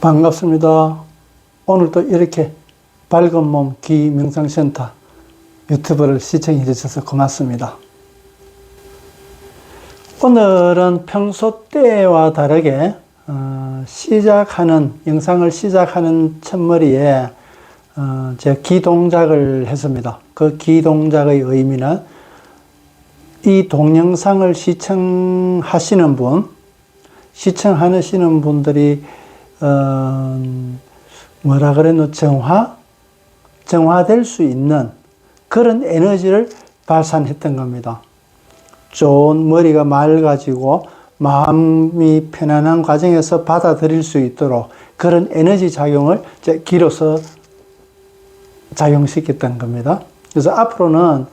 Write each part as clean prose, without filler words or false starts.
반갑습니다. 오늘도 이렇게 밝은 몸 기명상센터 유튜브를 시청해 주셔서 고맙습니다. 오늘은 평소 때와 다르게 영상을 시작하는 첫머리에 제가 기동작을 했습니다. 그 기동작의 의미는 이 동영상을 시청하시는 분들이 뭐라 그랬노? 정화될 수 있는 그런 에너지를 발산했던 겁니다. 좋은 머리가 맑아지고 마음이 편안한 과정에서 받아들일 수 있도록 그런 에너지 작용을 기로서 작용시켰던 겁니다. 그래서 앞으로는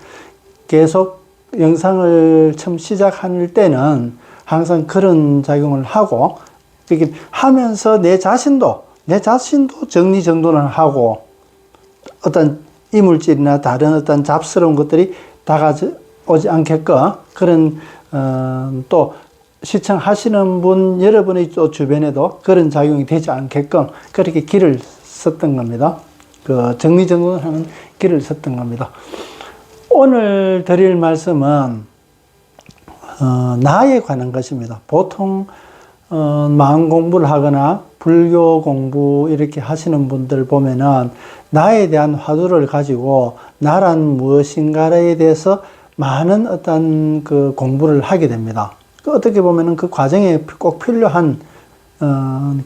계속 영상을 처음 시작할 때는 항상 그런 작용을 하고, 이렇게 하면서 내 자신도 정리정돈을 하고, 어떤 이물질이나 다른 어떤 잡스러운 것들이 다가오지 않게끔, 그런, 또 시청하시는 분, 여러분의 또 주변에도 그런 작용이 되지 않게끔 그렇게 길을 썼던 겁니다. 그 정리정돈하는 길을 썼던 겁니다. 오늘 드릴 말씀은, 나에 관한 것입니다. 보통, 마음 공부를 하거나 불교 공부 이렇게 하시는 분들 보면은 나에 대한 화두를 가지고 나란 무엇인가에 대해서 많은 어떤 그 공부를 하게 됩니다. 어떻게 보면은 그 과정에 꼭 필요한,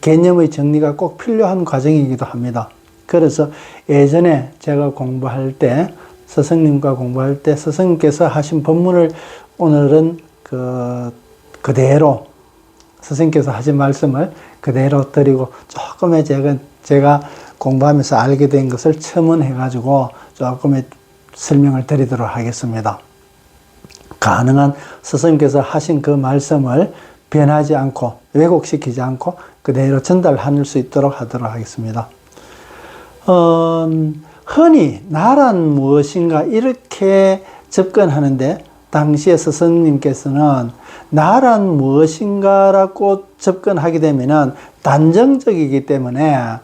개념의 정리가 꼭 필요한 과정이기도 합니다. 그래서 예전에 제가 공부할 때, 스승님과 공부할 때 스승님께서 하신 법문을 오늘은 그대로 스승님께서 하신 말씀을 그대로 드리고, 조금의 제가 공부하면서 알게 된 것을 첨언해 가지고 조금의 설명을 드리도록 하겠습니다. 가능한 스승님께서 하신 그 말씀을 변하지 않고 왜곡시키지 않고 그대로 전달할 수 있도록 하도록 하겠습니다. 흔히 나란 무엇인가 이렇게 접근하는데, 당시에 스승님께서는 나란 무엇인가라고 접근하게 되면은 단정적이기 때문에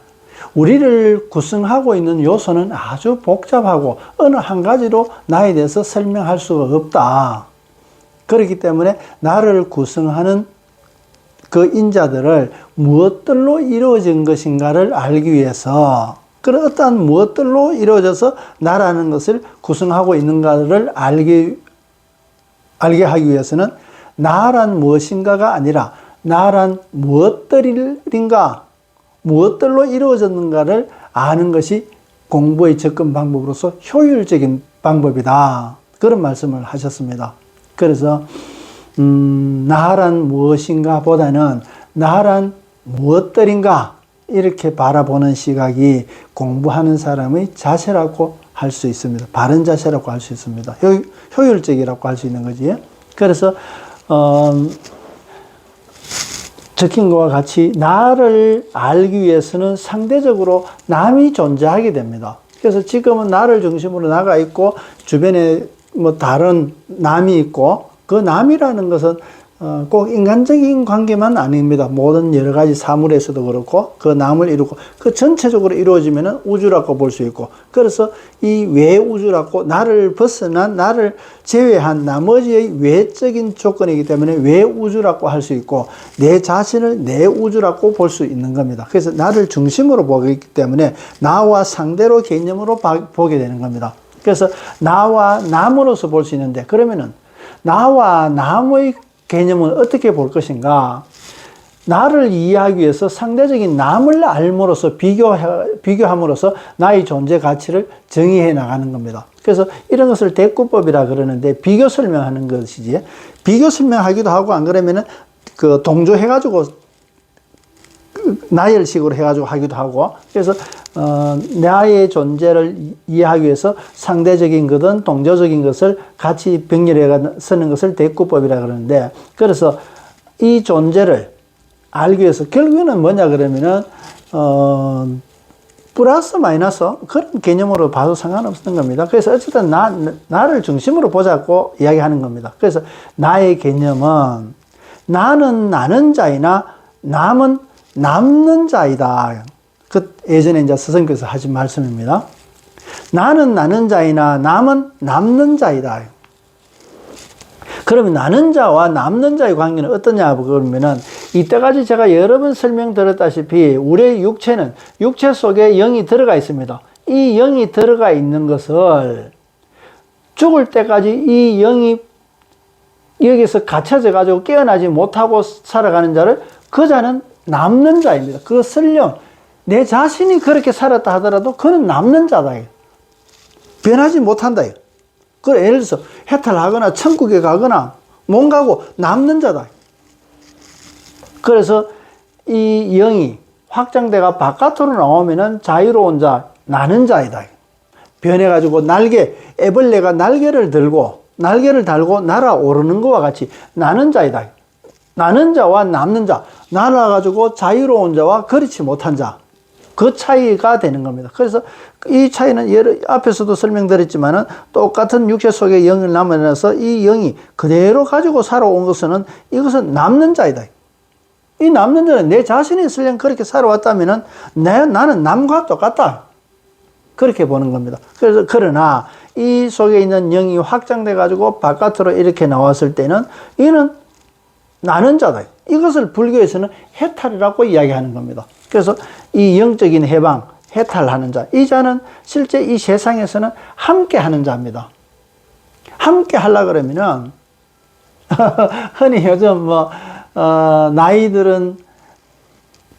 우리를 구성하고 있는 요소는 아주 복잡하고 어느 한 가지로 나에 대해서 설명할 수가 없다. 그렇기 때문에 나를 구성하는 그 인자들을 무엇들로 이루어진 것인가를 알기 위해서, 그런 어떠한 무엇들로 이루어져서 나라는 것을 구성하고 있는가를 알게 하기 위해서는 나란 무엇인가가 아니라 나란 무엇들로 이루어졌는가를 아는 것이 공부의 접근 방법으로서 효율적인 방법이다. 그런 말씀을 하셨습니다. 그래서 나란 무엇인가 보다는 나란 무엇들인가 이렇게 바라보는 시각이 공부하는 사람의 자세라고 할 수 있습니다. 바른 자세라고 할 수 있습니다. 효율적이라고 할 수 있는 거지. 그래서 적힌 것과 같이 나를 알기 위해서는 상대적으로 남이 존재하게 됩니다. 그래서 지금은 나를 중심으로 나가 있고 주변에 뭐 다른 남이 있고, 그 남이라는 것은 꼭 인간적인 관계만 아닙니다. 모든 여러 가지 사물에서도 그렇고 그 남을 이루고 그 전체적으로 이루어지면은 우주라고 볼 수 있고, 그래서 이 외우주라고 나를 벗어난, 나를 제외한 나머지의 외적인 조건이기 때문에 외우주라고 할 수 있고, 내 자신을 내우주라고 볼 수 있는 겁니다. 그래서 나를 중심으로 보기 때문에 나와 상대로 개념으로 보게 되는 겁니다. 그래서 나와 남으로서 볼 수 있는데, 그러면은 나와 남의 개념은 어떻게 볼 것인가? 나를 이해하기 위해서 상대적인 남을 알므로써 비교함으로써 나의 존재 가치를 정의해 나가는 겁니다. 그래서 이런 것을 대꾸법이라 그러는데, 비교 설명하는 것이지, 비교 설명하기도 하고, 안 그러면은 그 동조해가지고 나열식으로 해가지고 하기도 하고, 그래서 나의 존재를 이해하기 위해서 상대적인 것은 동조적인 것을 같이 병렬해 쓰는 것을 대꾸법이라 그러는데, 그래서 이 존재를 알기 위해서 결국에는 뭐냐 그러면은 플러스 마이너스 그런 개념으로 봐도 상관없는 겁니다. 그래서 어쨌든 나를 중심으로 보자고 이야기하는 겁니다. 그래서 나의 개념은 나는 나는 자이나 남은 남는 자이다. 그 예전에 이제 스승께서 하신 말씀입니다. 나는 나는 자이나 남은 남는 자이다. 그러면 나는 자와 남는 자의 관계는 어떠냐 그러면은 이때까지 제가 여러 번 설명드렸다시피 우리의 육체는 육체 속에 영이 들어가 있습니다. 이 영이 들어가 있는 것을 죽을 때까지 이 영이 여기서 갇혀져 가지고 깨어나지 못하고 살아가는 자를 그 자는 남는 자입니다. 그 설령 내 자신이 그렇게 살았다 하더라도 그는 남는 자다. 변하지 못한다. 그 예를 들어서 해탈하거나 천국에 가거나 못 가고 남는 자다. 그래서 이 영이 확장돼가 바깥으로 나오면은 자유로운 자, 나는 자이다. 변해가지고 애벌레가 날개를 달고 날아오르는 것과 같이 나는 자이다. 나는 자와 남는 자, 날아가지고 자유로운 자와 그렇지 못한 자, 그 차이가 되는 겁니다. 그래서 이 차이는 앞에서도 설명드렸지만은 똑같은 육체 속에 영을 남아내서 이 영이 그대로 가지고 살아온 것은 이것은 남는 자이다. 이 남는 자는 내 자신이 설령 그렇게 살아왔다면은 나는 남과 똑같다. 그렇게 보는 겁니다. 그래서 그러나 이 속에 있는 영이 확장돼 가지고 바깥으로 이렇게 나왔을 때는 이는 나는 자다. 이것을 불교에서는 해탈이라고 이야기하는 겁니다. 그래서 이 영적인 해방, 해탈하는 자, 이 자는 실제 이 세상에서는 함께 하는 자입니다. 함께 하려고 그러면은 흔히 요즘 나이들은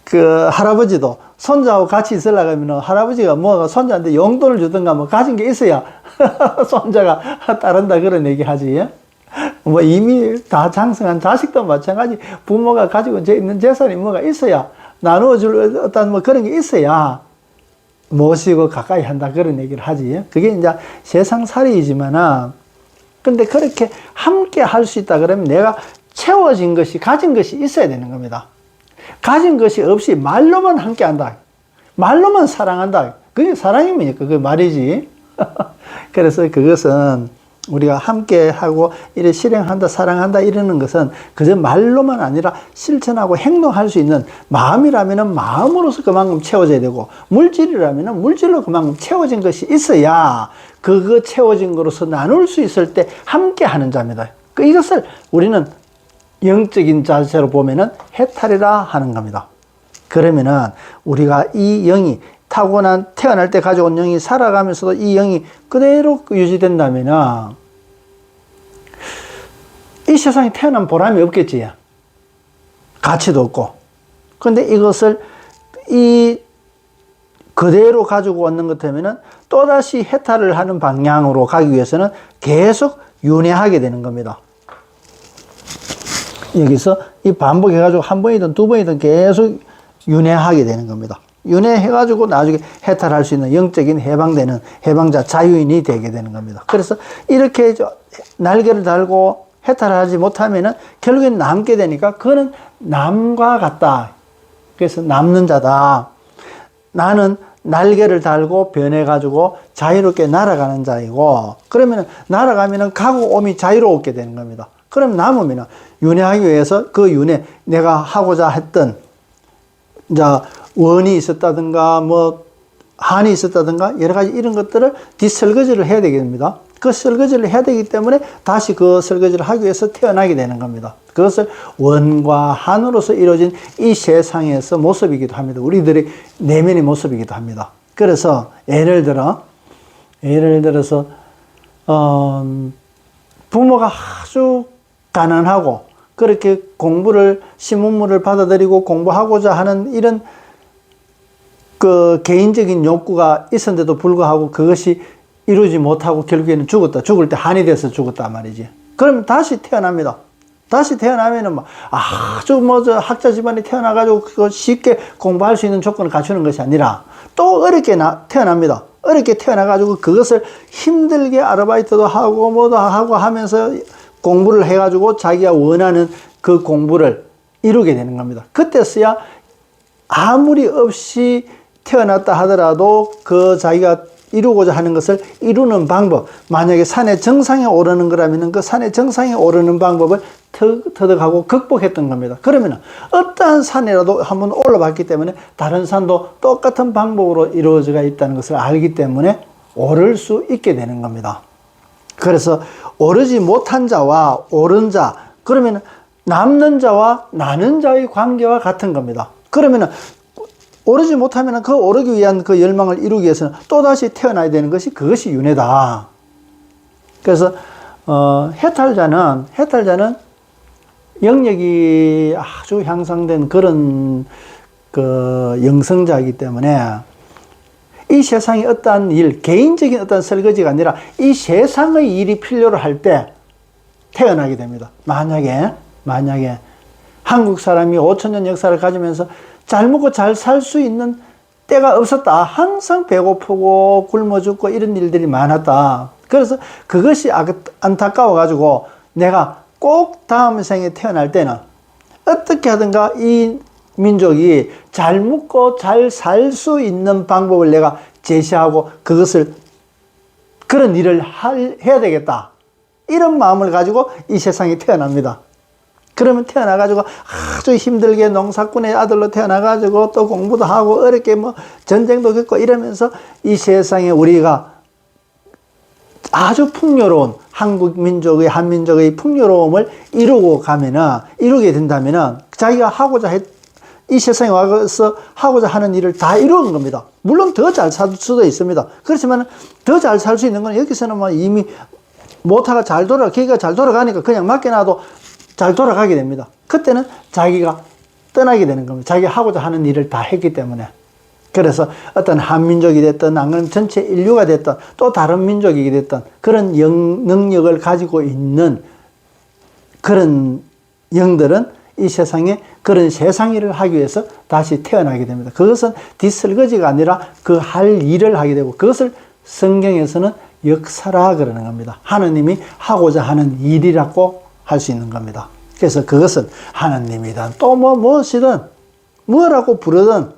그 할아버지도 손자하고 같이 있으려고 하면 할아버지가 손자한테 용돈을 주든가 가진 게 있어야 손자가 따른다 그런 얘기 하지. 이미 다 장성한 자식도 마찬가지 부모가 가지고 있는 재산이 뭐가 있어야 나누어줄 어떤 그런 게 있어야 모시고 가까이 한다 그런 얘기를 하지. 그게 이제 세상살이이지만은 근데 그렇게 함께 할 수 있다 그러면 내가 채워진 것이 가진 것이 있어야 되는 겁니다. 가진 것이 없이 말로만 함께 한다. 말로만 사랑한다. 그게 사랑이 뭡니까? 그게 말이지. 그래서 그것은 우리가 함께 하고 이래 실행한다, 사랑한다 이러는 것은 그저 말로만 아니라 실천하고 행동할 수 있는 마음이라면은 마음으로서 그만큼 채워져야 되고 물질이라면은 물질로 그만큼 채워진 것이 있어야 그거 채워진 것으로서 나눌 수 있을 때 함께 하는 자입니다. 이것을 우리는 영적인 자세로 보면은 해탈이라 하는 겁니다. 그러면은 우리가 이 영이 타고난 태어날 때 가져온 영이 살아가면서도 이 영이 그대로 유지된다면은 이 세상에 태어난 보람이 없겠지. 가치도 없고. 근데 이것을 그대로 가지고 왔는 것 때문에 또다시 해탈을 하는 방향으로 가기 위해서는 계속 윤회하게 되는 겁니다. 여기서 이 반복해가지고 한 번이든 두 번이든 계속 윤회하게 되는 겁니다. 윤회해가지고 나중에 해탈할 수 있는 영적인 해방되는 해방자 자유인이 되게 되는 겁니다. 그래서 이렇게 날개를 달고 해탈하지 못하면은 결국엔 남게 되니까 그거는 남과 같다. 그래서 남는 자다. 나는 날개를 달고 변해가지고 자유롭게 날아가는 자이고 그러면은 날아가면은 가고 오미 자유롭게 되는 겁니다. 그럼 남으면은 윤회하기 위해서 그 윤회 내가 하고자 했던 이제 원이 있었다든가 한이 있었다든가 여러 가지 이런 것들을 뒷설거지를 해야 되게 됩니다. 그 설거지를 해야 되기 때문에 다시 그 설거지를 하기 위해서 태어나게 되는 겁니다. 그것을 원과 한으로서 이루어진 이 세상에서 모습이기도 합니다. 우리들의 내면의 모습이기도 합니다. 그래서 예를 들어서 부모가 아주 가난하고 그렇게 공부를 신문물을 받아들이고 공부하고자 하는 이런 그 개인적인 욕구가 있었는데도 불구하고 그것이 이루지 못하고 결국에는 죽었다. 죽을 때 한이 돼서 죽었다 말이지. 그럼 다시 태어납니다. 다시 태어나면은 아주 학자 집안에 태어나가지고 그거 쉽게 공부할 수 있는 조건을 갖추는 것이 아니라 또 어렵게 태어납니다. 어렵게 태어나가지고 그것을 힘들게 아르바이트도 하고 뭐도 하고 하면서 공부를 해가지고 자기가 원하는 그 공부를 이루게 되는 겁니다. 그때서야 아무리 없이 태어났다 하더라도 그 자기가 이루고자 하는 것을 이루는 방법, 만약에 산의 정상에 오르는 거라면 그 산의 정상에 오르는 방법을 터득하고 극복했던 겁니다. 그러면 어떠한 산이라도 한번 올라봤기 때문에 다른 산도 똑같은 방법으로 이루어져 있다는 것을 알기 때문에 오를 수 있게 되는 겁니다. 그래서 오르지 못한 자와 오른 자, 그러면 남는 자와 나는 자의 관계와 같은 겁니다. 그러면 오르지 못하면 그 오르기 위한 그 열망을 이루기 위해서는 또다시 태어나야 되는 것이 그것이 윤회다. 그래서 해탈자는 영역이 아주 향상된 그런 그 영성자이기 때문에 이 세상의 어떠한 일, 개인적인 어떤 설거지가 아니라 이 세상의 일이 필요로 할 때 태어나게 됩니다. 만약에 한국 사람이 5,000년 역사를 가지면서 잘 먹고 잘 살 수 있는 때가 없었다. 항상 배고프고 굶어 죽고 이런 일들이 많았다. 그래서 그것이 안타까워가지고 내가 꼭 다음 생에 태어날 때는 어떻게 하든가 이 민족이 잘 먹고 잘 살 수 있는 방법을 내가 제시하고 그런 일을 해야 되겠다. 이런 마음을 가지고 이 세상에 태어납니다. 그러면 태어나가지고 아주 힘들게 농사꾼의 아들로 태어나가지고 또 공부도 하고 어렵게 뭐 전쟁도 겪고 이러면서 이 세상에 우리가 아주 풍요로운 한국 민족의, 한민족의 풍요로움을 이루게 된다면은 자기가 이 세상에 와서 하고자 하는 일을 다 이루는 겁니다. 물론 더 잘 살 수도 있습니다. 그렇지만 더 잘 살 수 있는 건 여기서는 뭐 이미 모터가 기계가 잘 돌아가니까 그냥 맡겨놔도 잘 돌아가게 됩니다. 그때는 자기가 떠나게 되는 겁니다. 자기가 하고자 하는 일을 다 했기 때문에. 그래서 어떤 한민족이 됐든 안 그러면 전체 인류가 됐든 또 다른 민족이 됐든 그런 능력을 가지고 있는 그런 영들은 이 세상에 그런 세상 일을 하기 위해서 다시 태어나게 됩니다. 그것은 뒷설거지가 아니라 그 할 일을 하게 되고 그것을 성경에서는 역사라 그러는 겁니다. 하느님이 하고자 하는 일이라고 할 수 있는 겁니다. 그래서 그것은 하느님이든 또 무엇이든 뭐라고 부르든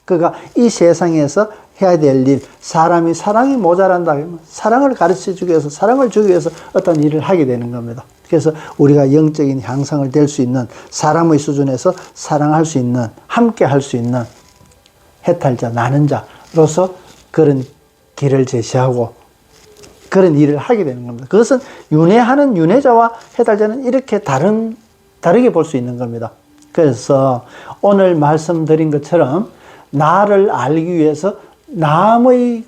그가 이 세상에서 해야 될 일, 사람이 사랑이 모자란다 그러면 사랑을 가르쳐 주기 위해서, 사랑을 주기 위해서 어떤 일을 하게 되는 겁니다. 그래서 우리가 영적인 향상을 될 수 있는 사람의 수준에서 사랑할 수 있는, 함께 할 수 있는 해탈자, 나는 자로서 그런 길을 제시하고 그런 일을 하게 되는 겁니다. 그것은 윤회하는 윤회자와 해탈자는 이렇게 다르게 볼 수 있는 겁니다. 그래서 오늘 말씀드린 것처럼 나를 알기 위해서 남의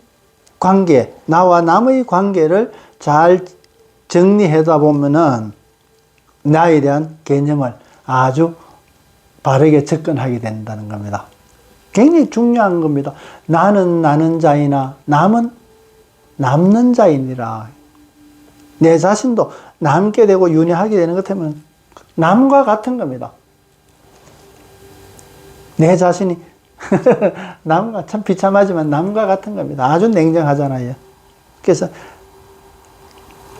관계, 나와 남의 관계를 잘 정리하다 보면은 나에 대한 개념을 아주 바르게 접근하게 된다는 겁니다. 굉장히 중요한 겁니다. 나는 자이나 남은 남는 자이니라. 내 자신도 남게 되고 윤회하게 되는 것 때문에 남과 같은 겁니다. 내 자신이 남과 참 비참하지만 남과 같은 겁니다. 아주 냉정하잖아요. 그래서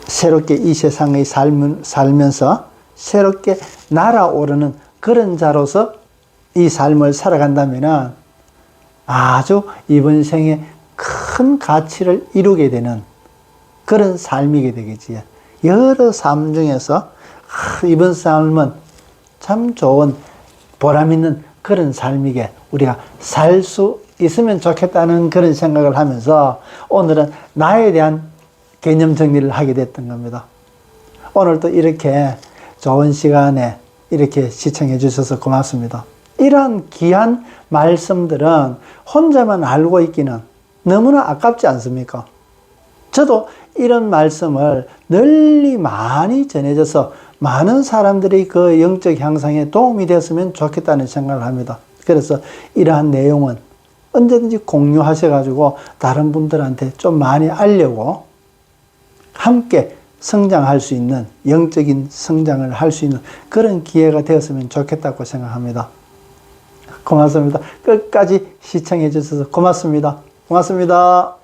새롭게 이 세상의 살면서 새롭게 날아오르는 그런 자로서 이 삶을 살아간다면 아주 이번 생에 큰 가치를 이루게 되는 그런 삶이게 되겠지요. 여러 삶 중에서 이번 삶은 참 좋은 보람 있는 그런 삶이게 우리가 살 수 있으면 좋겠다는 그런 생각을 하면서 오늘은 나에 대한 개념 정리를 하게 됐던 겁니다. 오늘도 이렇게 좋은 시간에 이렇게 시청해 주셔서 고맙습니다. 이러한 귀한 말씀들은 혼자만 알고 있기는 너무나 아깝지 않습니까? 저도 이런 말씀을 널리 많이 전해져서 많은 사람들이 그 영적 향상에 도움이 됐으면 좋겠다는 생각을 합니다. 그래서 이러한 내용은 언제든지 공유하셔가지고 다른 분들한테 좀 많이 알려고 함께 성장할 수 있는, 영적인 성장을 할 수 있는 그런 기회가 되었으면 좋겠다고 생각합니다. 고맙습니다. 끝까지 시청해 주셔서 고맙습니다. 고맙습니다.